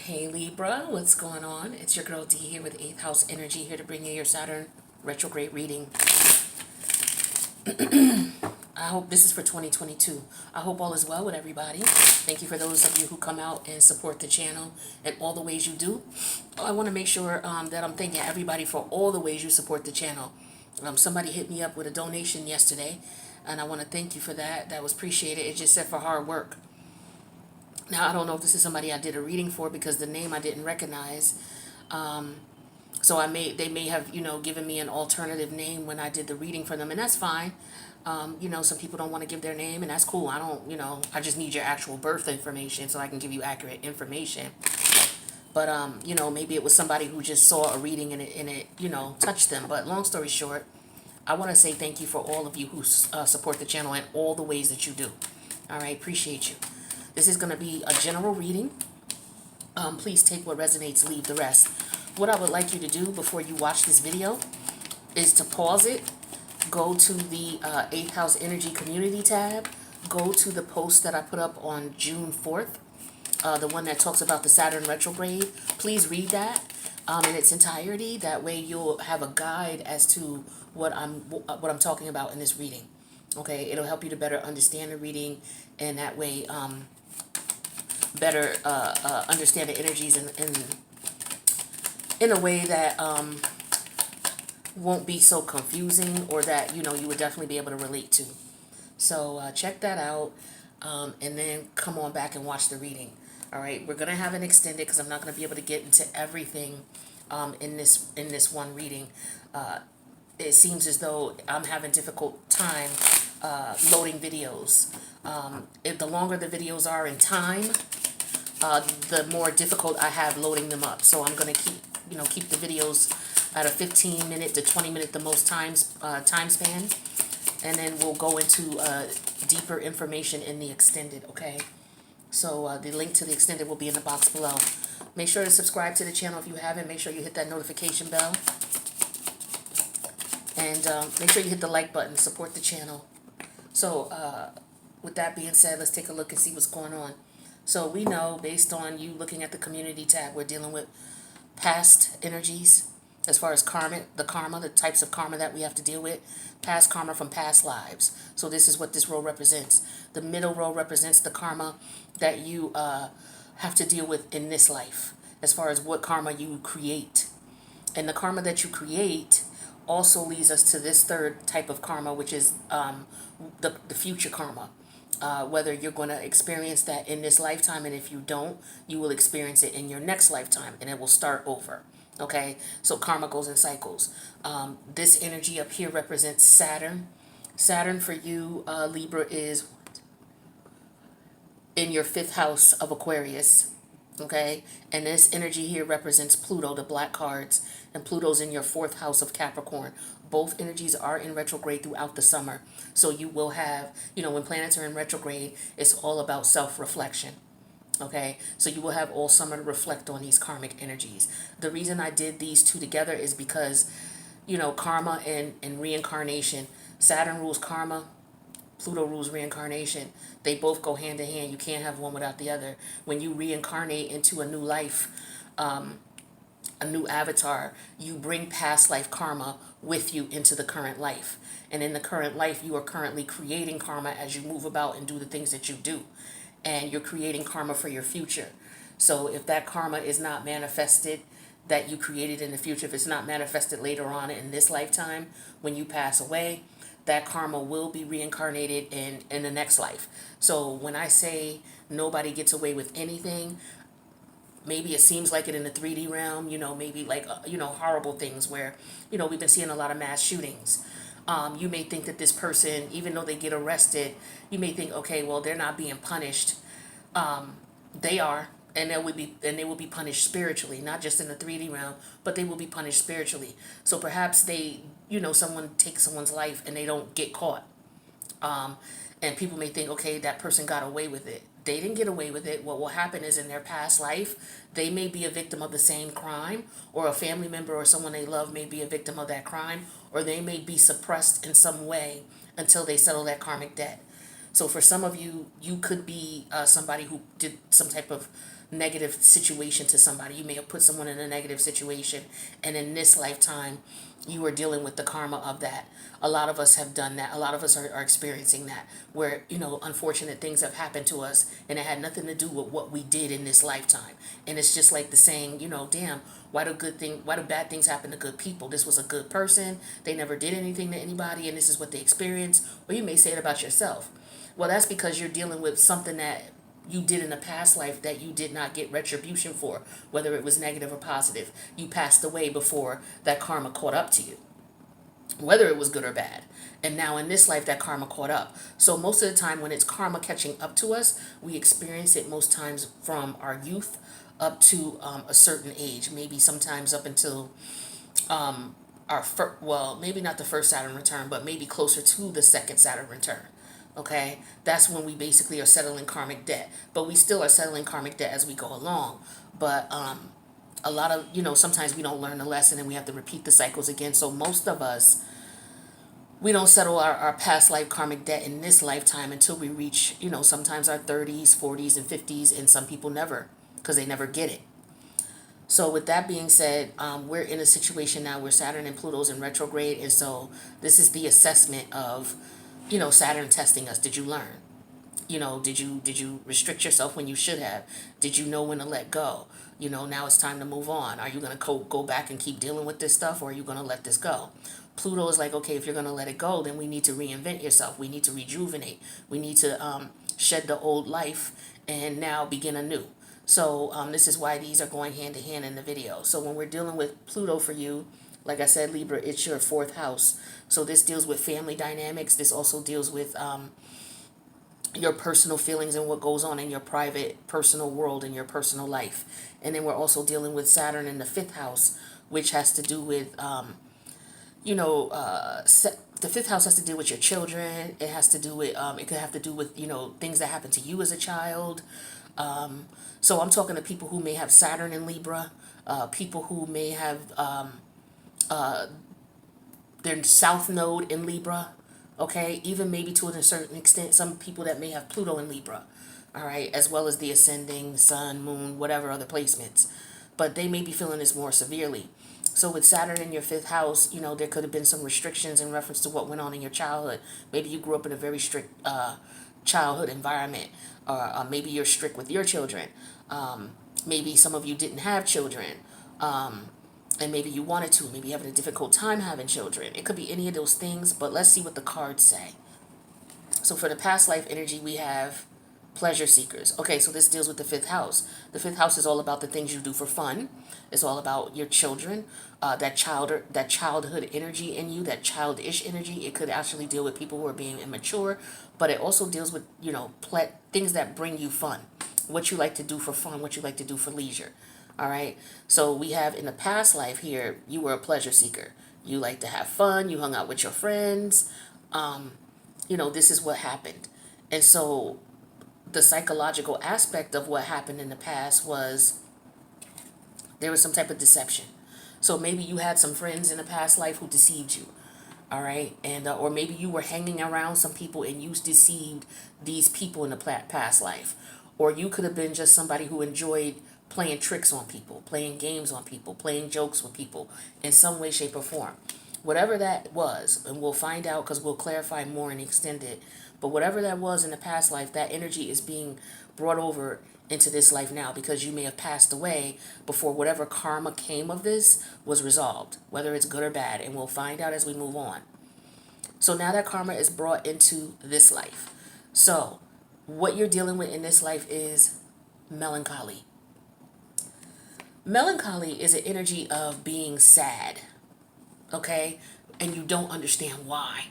Hey Libra, what's going on? It's your girl D here with 8th House Energy, here to bring you your Saturn retrograde reading. I hope this is for 2022. I hope all is well with everybody. Thank you for those of you who come out and support the channel in all the ways you do. I want to make sure that I'm thanking everybody for all the ways you support the channel. Somebody hit me up with a donation yesterday, and I want to thank you for that. That was appreciated. It just said for hard work. Now, I don't know if this is somebody I did a reading for because the name I didn't recognize. So they may have, given me an alternative name when I did the reading for them, and that's fine. Some people don't want to give their name, and that's cool. I don't, I just need your actual birth information so I can give you accurate information. But, maybe it was somebody who just saw a reading and it touched them. But long story short, I want to say thank you for all of you who support the channel in all the ways that you do. All right, appreciate you. This is going to be a general reading. Please take what resonates, leave the rest. What I would like you to do before you watch this video is to pause it, go to the 8th House Energy Community tab, go to the post that I put up on June 4th, the one that talks about the Saturn retrograde. Please read that in its entirety. That way you'll have a guide as to what I'm talking about in this reading. Okay, it'll help you to better understand the reading, and that way better understand the energies in a way that won't be so confusing, or that you would definitely be able to relate to. So check that out, and then come on back and watch the reading. All right, we're gonna have an extended because I'm not gonna be able to get into everything in this one reading. It seems as though I'm having difficult time loading videos. If the longer the videos are in time, the more difficult I have loading them up. So I'm going to keep the videos at a 15-minute to 20-minute the most time span, and then we'll go into deeper information in the extended. Okay, so the link to the extended will be in the box below. Make sure to subscribe to the channel if you haven't. Make sure you hit that notification bell, and make sure you hit the like button. Support the channel. So with that being said, let's take a look and see what's going on. So we know, based on you looking at the community tab, we're dealing with past energies as far as the types of karma that we have to deal with. Past karma from past lives. So this is what this row represents. The middle row represents the karma that you have to deal with in this life, as far as what karma you create. And the karma that you create also leads us to this third type of karma, which is the future karma. Whether you're going to experience that in this lifetime, and if you don't, you will experience it in your next lifetime, and it will start over. Okay, so karma goes in cycles. This energy up here represents Saturn. Saturn for you, Libra, is in your 5th house of Aquarius. Okay, and this energy here represents Pluto, the black cards, and Pluto's in your 4th house of Capricorn. Both energies are in retrograde throughout the summer. So you will have, when planets are in retrograde, it's all about self-reflection. Okay, so you will have all summer to reflect on these karmic energies. The reason I did these two together is because, karma and reincarnation. Saturn rules karma, Pluto rules reincarnation. They both go hand in hand. You can't have one without the other. When you reincarnate into a new life, a new avatar, you bring past life karma with you into the current life. And in the current life, you are currently creating karma as you move about and do the things that you do. And you're creating karma for your future. So if that karma is not manifested, that you created in the future, if it's not manifested later on in this lifetime, when you pass away, that karma will be reincarnated in the next life. So when I say nobody gets away with anything, maybe it seems like it in the 3D realm, maybe like, horrible things where, we've been seeing a lot of mass shootings. You may think that this person, even though they get arrested, you may think, okay, well, they're not being punished. They are, and they will be punished spiritually, not just in the 3D realm, but they will be punished spiritually. So perhaps someone takes someone's life and they don't get caught. And people may think, okay, that person got away with it. They didn't get away with it. What will happen is in their past life, they may be a victim of the same crime, or a family member or someone they love may be a victim of that crime, or they may be suppressed in some way until they settle that karmic debt. So for some of you, you could be somebody who did some type of negative situation to somebody. You may have put someone in a negative situation, and in this lifetime, you are dealing with the karma of that. A lot of us have done that. A lot of us are experiencing that, where, unfortunate things have happened to us, and it had nothing to do with what we did in this lifetime. And it's just like the saying, damn, why do bad things happen to good people? This was a good person. They never did anything to anybody, and this is what they experienced. Or you may say it about yourself. Well, that's because you're dealing with something that you did in a past life that you did not get retribution for, whether it was negative or positive. You passed away before that karma caught up to you, whether it was good or bad. And now in this life, that karma caught up. So most of the time when it's karma catching up to us, we experience it most times from our youth up to a certain age, maybe sometimes up until maybe not the first Saturn return, but maybe closer to the second Saturn return. Okay, that's when we basically are settling karmic debt, but we still are settling karmic debt as we go along. But a lot of, sometimes we don't learn the lesson and we have to repeat the cycles again. So most of us, we don't settle our past life karmic debt in this lifetime until we reach, sometimes our 30s, 40s, and 50s, and some people never, because they never get it. So with that being said, we're in a situation now where Saturn and Pluto's in retrograde, and so this is the assessment of, Saturn testing us. Did you learn? Did you restrict yourself when you should have? Did you know when to let go? Now it's time to move on. Are you going to go back and keep dealing with this stuff, or are you going to let this go? Pluto is like, okay, if you're going to let it go, then we need to reinvent yourself. We need to rejuvenate. We need to shed the old life and now begin anew. So this is why these are going hand to hand in the video. So when we're dealing with Pluto for you, like I said, Libra, it's your fourth house. So this deals with family dynamics. This also deals with your personal feelings and what goes on in your private, personal world and your personal life. And then we're also dealing with Saturn in the fifth house, which has to do with, the fifth house has to do with your children. It has to do with, it could have to do with, things that happened to you as a child. So I'm talking to people who may have Saturn in Libra, people who may have their south node in Libra, okay? Even maybe to a certain extent, some people that may have Pluto in Libra, all right? As well as the ascending, sun, moon, whatever other placements. But they may be feeling this more severely. So with Saturn in your fifth house, there could have been some restrictions in reference to what went on in your childhood. Maybe you grew up in a very strict childhood environment, or maybe you're strict with your children. Maybe some of you didn't have children, and maybe you wanted to. Maybe you're having a difficult time having children. It could be any of those things, but let's see what the cards say. So for the past life energy, we have pleasure seekers. Okay, so this deals with the fifth house. The fifth house is all about the things you do for fun. It's all about your children, that childhood energy in you, that childish energy. It could actually deal with people who are being immature, but it also deals with, things that bring you fun, what you like to do for fun, what you like to do for leisure. All right. So we have in the past life here, you were a pleasure seeker. You like to have fun. You hung out with your friends. This is what happened. And so the psychological aspect of what happened in the past was there was some type of deception. So maybe you had some friends in a past life who deceived you. All right. And or maybe you were hanging around some people and you deceived these people in the past life. Or you could have been just somebody who enjoyed playing tricks on people, playing games on people, playing jokes with people in some way, shape, or form. Whatever that was, and we'll find out because we'll clarify more and extend it. But whatever that was in the past life, that energy is being brought over into this life now because you may have passed away before whatever karma came of this was resolved, whether it's good or bad. And we'll find out as we move on. So now that karma is brought into this life. So what you're dealing with in this life is melancholy. Melancholy is an energy of being sad, okay? And you don't understand why.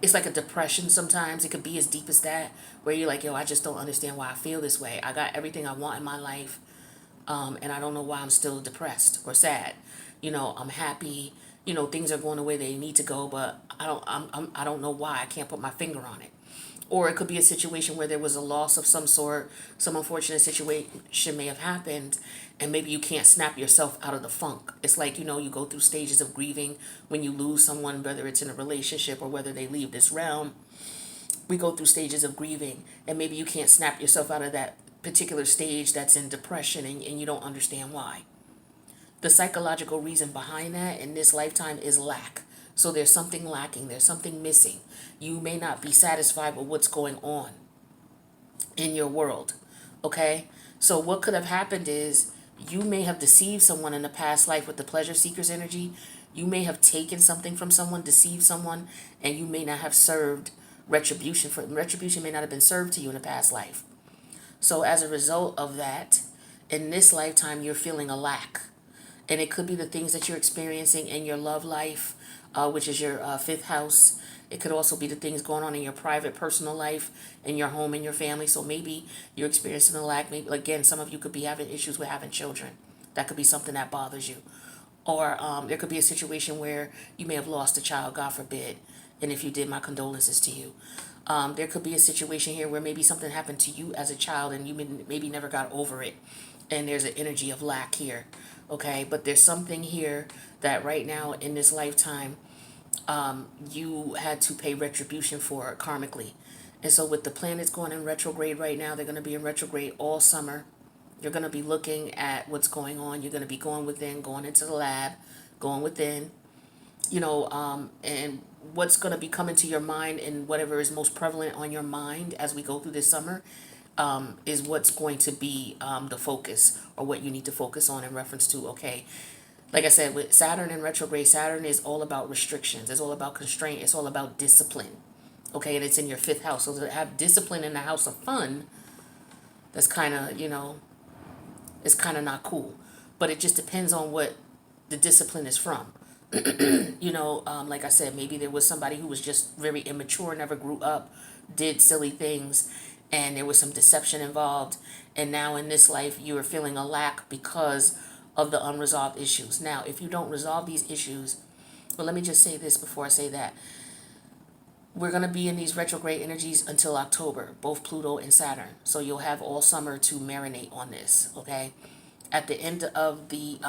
It's like a depression sometimes. It could be as deep as that, where you're like, yo, I just don't understand why I feel this way. I got everything I want in my life, and I don't know why I'm still depressed or sad. I'm happy. Things are going the way they need to go, but I don't know why. I can't put my finger on it. Or it could be a situation where there was a loss of some sort, some unfortunate situation may have happened, and maybe you can't snap yourself out of the funk. It's like, you go through stages of grieving when you lose someone, whether it's in a relationship or whether they leave this realm. We go through stages of grieving, and maybe you can't snap yourself out of that particular stage that's in depression, and you don't understand why. The psychological reason behind that in this lifetime is lack. So there's something lacking, there's something missing. You may not be satisfied with what's going on in your world. Okay? So what could have happened is you may have deceived someone in a past life with the pleasure seeker's energy. You may have taken something from someone, deceived someone, and you may not have served retribution for retribution may not have been served to you in a past life. So as a result of that, in this lifetime you're feeling a lack. And it could be the things that you're experiencing in your love life, which is your fifth house. It could also be the things going on in your private, personal life, in your home, in your family. So maybe you're experiencing a lack. Maybe, again, some of you could be having issues with having children. That could be something that bothers you. Or there could be a situation where you may have lost a child, God forbid. And if you did, my condolences to you. There could be a situation here where maybe something happened to you as a child and you maybe never got over it. And there's an energy of lack here. Okay, but there's something here that right now in this lifetime, you had to pay retribution for karmically. And so with the planets going in retrograde right now, they're going to be in retrograde all summer. You're going to be looking at what's going on. You're going to be going within, going into the lab, going within, and what's going to be coming to your mind and whatever is most prevalent on your mind as we go through this summer is what's going to be the focus or what you need to focus on in reference to, okay, like I said, with Saturn in retrograde, Saturn is all about restrictions. It's all about constraint. It's all about discipline. Okay, and it's in your fifth house. So to have discipline in the house of fun, that's kind of, it's kind of not cool. But it just depends on what the discipline is from. Like I said, maybe there was somebody who was just very immature, never grew up, did silly things, and there was some deception involved. And now in this life, you are feeling a lack because of the unresolved issues. Now, if you don't resolve these issues, well, let me just say this before I say that. We're going to be in these retrograde energies until October, both Pluto and Saturn. So you'll have all summer to marinate on this, okay? At the end of the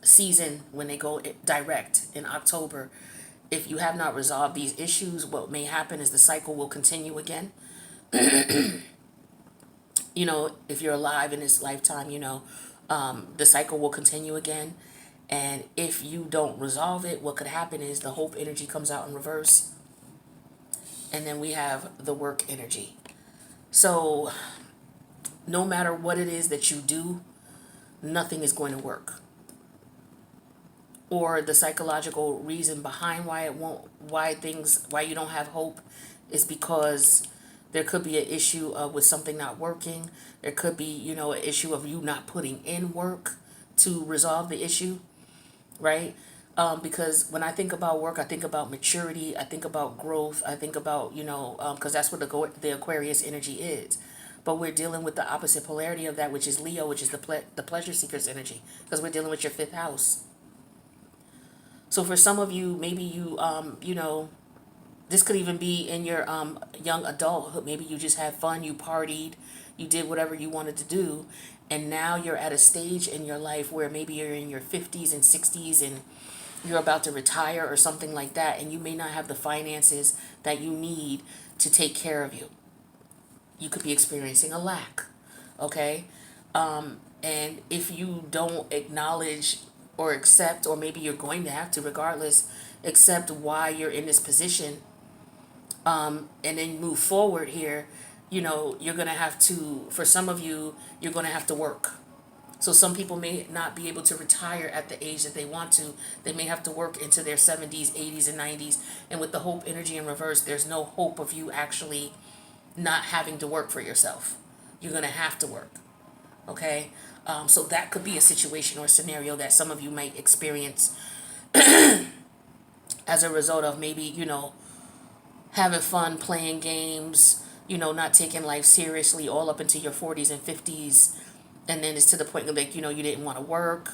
season, when they go direct in October, if you have not resolved these issues, what may happen is the cycle will continue again. If you're alive in this lifetime, the cycle will continue again. And if you don't resolve it, what could happen is the hope energy comes out in reverse. And then we have the work energy. So no matter what it is that you do, nothing is going to work. Or the psychological reason behind why you don't have hope is because there could be an issue with something not working. There could be, an issue of you not putting in work to resolve the issue, right? Because when I think about work, I think about maturity. I think about growth. I think about, because that's what the Aquarius energy is. But we're dealing with the opposite polarity of that, which is Leo, which is the pleasure seeker's energy, because we're dealing with your fifth house. So for some of you, maybe you, this could even be in your young adulthood. Maybe you just had fun, you partied, you did whatever you wanted to do. And now you're at a stage in your life where maybe you're in your 50s and 60s and you're about to retire or something like that. And you may not have the finances that you need to take care of you. You could be experiencing a lack, okay? And if you don't acknowledge or accept, or maybe you're going to have to regardless, accept why you're in this position, and then move forward here, you're going to have to, for some of you, you're going to have to work. So some people may not be able to retire at the age that they want to. They may have to work into their 70s, 80s, and 90s. And with the hope energy in reverse, there's no hope of you actually not having to work for yourself. You're going to have to work. Okay? So that could be a situation or scenario that some of you might experience as a result of maybe, having fun, playing games, not taking life seriously all up into your 40s and 50s. And then it's to the point where, you didn't want to work.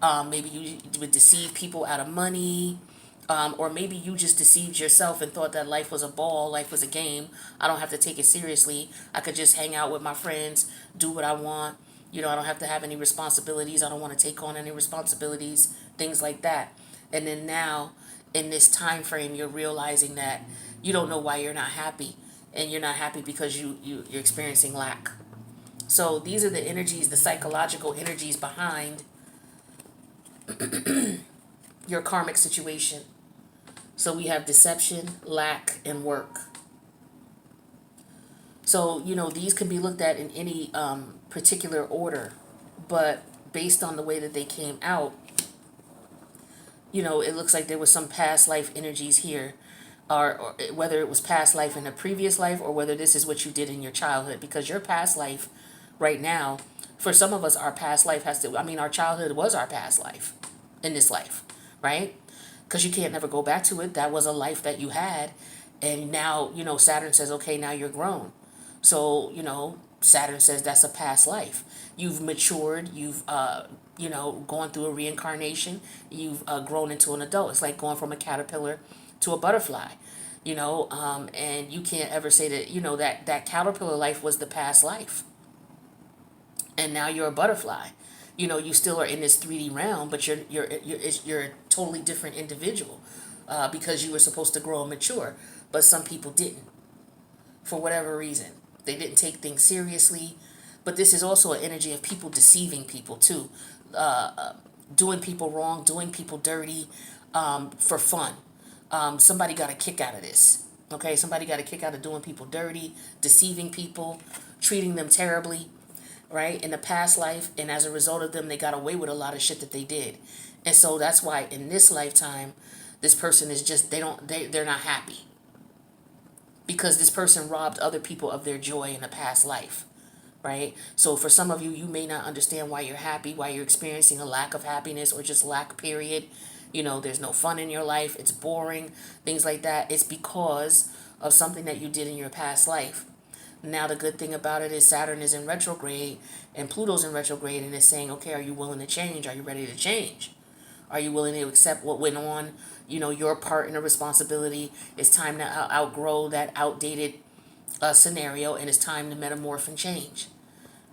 Maybe you would deceive people out of money. Or maybe you just deceived yourself and thought that life was a ball, life was a game. I don't have to take it seriously. I could just hang out with my friends, do what I want. I don't have to have any responsibilities. I don't want to take on any responsibilities, things like that. And then now, in this time frame, you're realizing that you don't know why you're not happy. And you're not happy because you're experiencing lack. So these are the energies, the psychological energies behind your karmic situation. So we have deception, lack, and work. So, these can be looked at in any particular order, but based on the way that they came out, it looks like there was some past life energies here, or whether it was past life in a previous life, or whether this is what you did in your childhood, because your past life right now, for some of us, our past life our childhood was our past life in this life, right? Because you can't never go back to it. That was a life that you had, and now, Saturn says, okay, now you're grown. So, Saturn says that's a past life. You've matured, you've gone through a reincarnation, you've grown into an adult. It's like going from a caterpillar to a butterfly, and you can't ever say that, that caterpillar life was the past life. And now you're a butterfly. You still are in this 3D realm, but you're a totally different individual, because you were supposed to grow and mature, but some people didn't, for whatever reason. They didn't take things seriously. But this is also an energy of people deceiving people too, doing people wrong, doing people dirty, for fun. Somebody got a kick out of this. Okay, somebody got a kick out of doing people dirty, deceiving people, treating them terribly, right, in the past life, and as a result of them, they got away with a lot of shit that they did. And so that's why in this lifetime, this person is just, they're not happy, because this person robbed other people of their joy in a past life, right? So for some of you, you may not understand why you're happy, why you're experiencing a lack of happiness, or just lack, period. There's no fun in your life, it's boring, things like that. It's because of something that you did in your past life. Now, the good thing about it is Saturn is in retrograde and Pluto's in retrograde, and it's saying, okay, are you willing to change? Are you ready to change? Are you willing to accept what went on? Your part in the responsibility. It's time to outgrow that outdated scenario, and it's time to metamorph and change,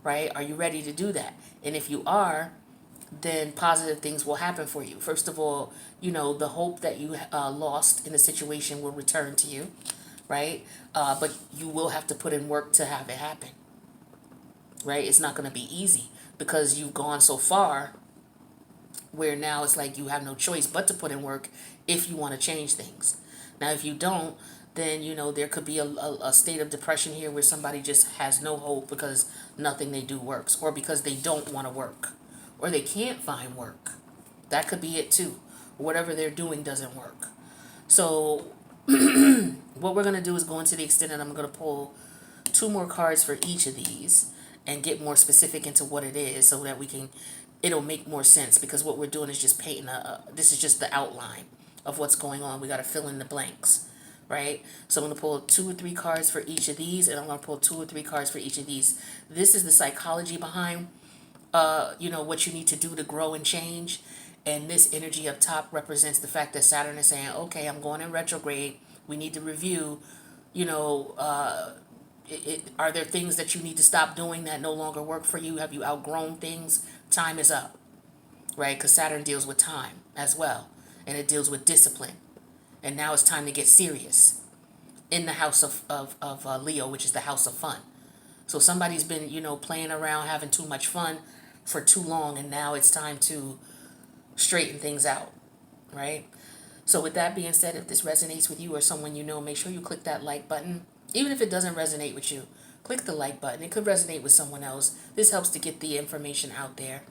right? Are you ready to do that? And if you are, then positive things will happen for you. First of all, the hope that you lost in the situation will return to you, right? But you will have to put in work to have it happen, right? It's not going to be easy, because you've gone so far where now it's like you have no choice but to put in work if you want to change things. Now, if you don't, then, there could be a state of depression here where somebody just has no hope because nothing they do works, or because they don't want to work, or they can't find work. That could be it too. Whatever they're doing doesn't work. So what we're going to do is go into the extent, and I'm going to pull 2 more cards for each of these and get more specific into what it is, so that it'll make more sense, because what we're doing is just painting this is just the outline of what's going on. We got to fill in the blanks, right? So I'm going to pull 2 or 3 cards for each of these, and I'm going to pull 2 or 3 cards for each of these. This is the psychology behind, what you need to do to grow and change. And this energy up top represents the fact that Saturn is saying, okay, I'm going in retrograde. We need to review, are there things that you need to stop doing that no longer work for you? Have you outgrown things? Time is up, right? Because Saturn deals with time as well, and it deals with discipline. And now it's time to get serious in the house of Leo, which is the house of fun. So somebody's been, playing around, having too much fun for too long, and now it's time to straighten things out, right? So with that being said, if this resonates with you or someone you know, make sure you click that like button. Even if it doesn't resonate with you, click the like button. It could resonate with someone else. This helps to get the information out there.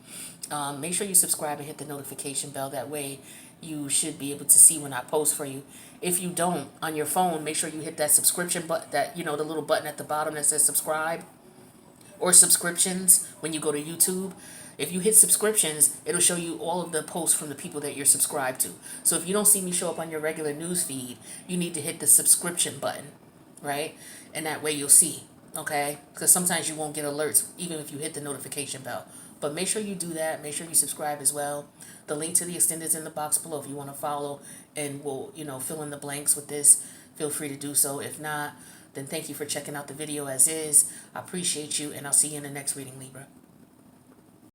Make sure you subscribe and hit the notification bell. That way you should be able to see when I post for you. If you don't, on your phone, make sure you hit that subscription button, the little button at the bottom that says subscribe, or subscriptions when you go to YouTube. If you hit subscriptions, it'll show you all of the posts from the people that you're subscribed to. So if you don't see me show up on your regular news feed, you need to hit the subscription button, right? And that way you'll see, okay? Because sometimes you won't get alerts even if you hit the notification bell. But make sure you do that. Make sure you subscribe as well. The link to the extended is in the box below if you want to follow and will, fill in the blanks with this. Feel free to do so. If not, then thank you for checking out the video as is. I appreciate you, and I'll see you in the next reading, Libra.